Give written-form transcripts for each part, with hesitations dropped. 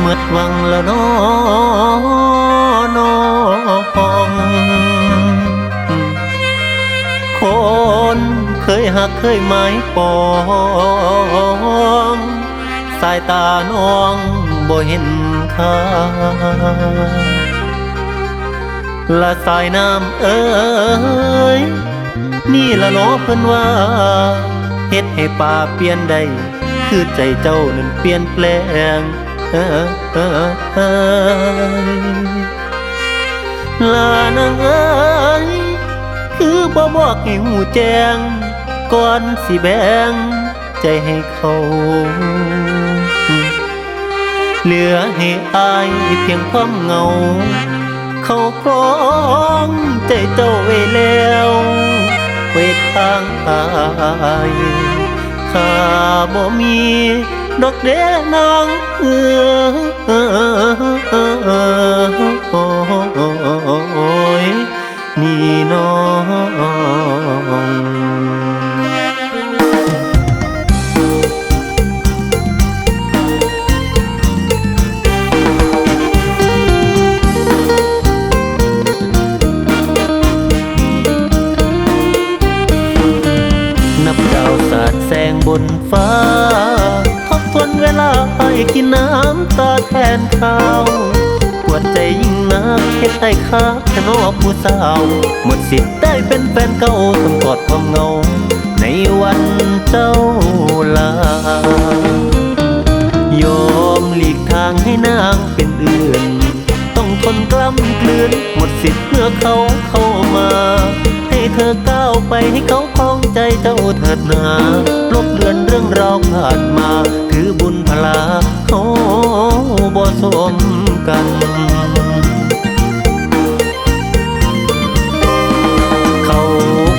หมดหวังแล้วน้องคนเคยหักเคยหมายปองสายตาน้องบ่เห็นค่าละสายน้ำเอ้ยนี่ละเนาะเพิ่นว่าเฮ็ดให้ป่าเปลี่ยนได้คือใจเจ้านั้นเปลี่ยนแปลงลานางเอ้ยคือบ่บอกให้หูแจ้งก่อนสิแบ่งใจให้เขาเหลือให้อายเพียงความเหงาเขาคล้องใจเจ้าไว้แล้วไว้ทางอายข้าบ่มีดอกเด้นางโอ้ยนี่น้องนับดาวสาดแสงบนฟ้าทบทวนเวลาให้กินน้ำตาแทนข้าวปวดใจยิ่งนักเฮ็ดให้ข้าแค่นอผู้สาวหมดสิทธิ์ได้เป็นแฟนเก่าต้องกอดความเหงาในวันเจ้าลายอมหลีกทางให้นางเป็นอื่นต้องทนกล้ำกลืนหมดสิทธิ์เมื่อเขาเข้ามาให้เธอก้าวไปให้เขาคล้องใจเจ้าเถิดนาลบเลือนเรื่องราวผ่านมาคือบุญพลาเขาบ่สมกันเขา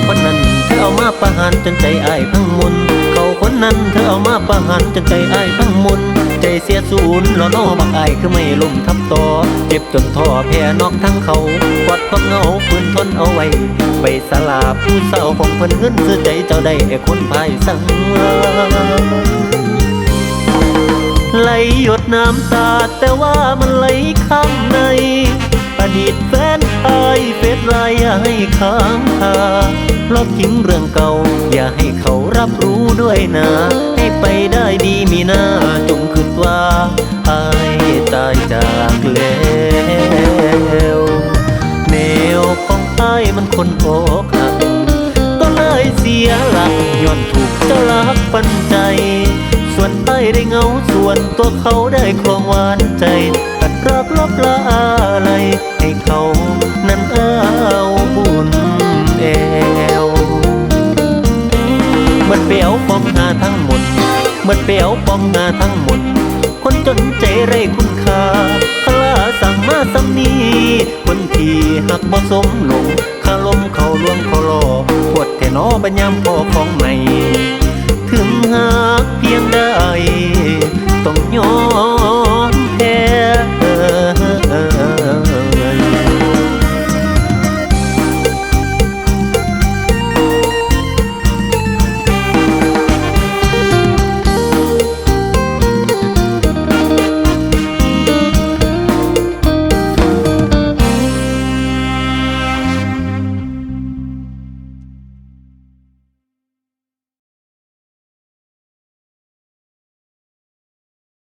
คนนั้นเธอเอามาประหารจนใจอ้ายพังมุนเขาคนนั้นเธอเอามาประหารจนใจอ้ายพังมุนใจเสียศูนย์แล้วน้อบักอ้ายคือไม่ลุ่มทับต่อเจ็บจนท้อแพ้นอกทั้งเขากอดความเหงาฝืนทนเอาไว้ไปสลาผู้เศร้าของเพิ่นเงินซื้อใจเจ้าได้ให้คนภายสังไหลหยดน้ำตาแต่ว่ามันไหลข้างในอดีตแฟนอายเฟซไลน์อย่าให้ค้างคาลบทิ้งเรื่องเก่าอย่าให้เขารับรู้ด้วยนะให้ไปได้ดีมีหน้าจงคิดว่าอายตายจากแล้วแนวของอายมันคนอกหักก็เลยเสียหลักย้อนถูกเจ้าลักปันใจส่วนอ้ายได้เงาส่วนตัวเขาได้ครองหวานใจตัดรักลบละอะไรให้เขานั้นเอาบุญแอวเมื่อเปียวปองหาทั้งหมดเมื่อเปียวปองหาทั้งหมดคนจนใจไร้คุณค่าพลาสั่งมาสำนีคนที่หักบ่สมหลงคาลมเขาลวงเขาหลอกปวดแท่นอบัญญัมพอของใหม่ถึงหาก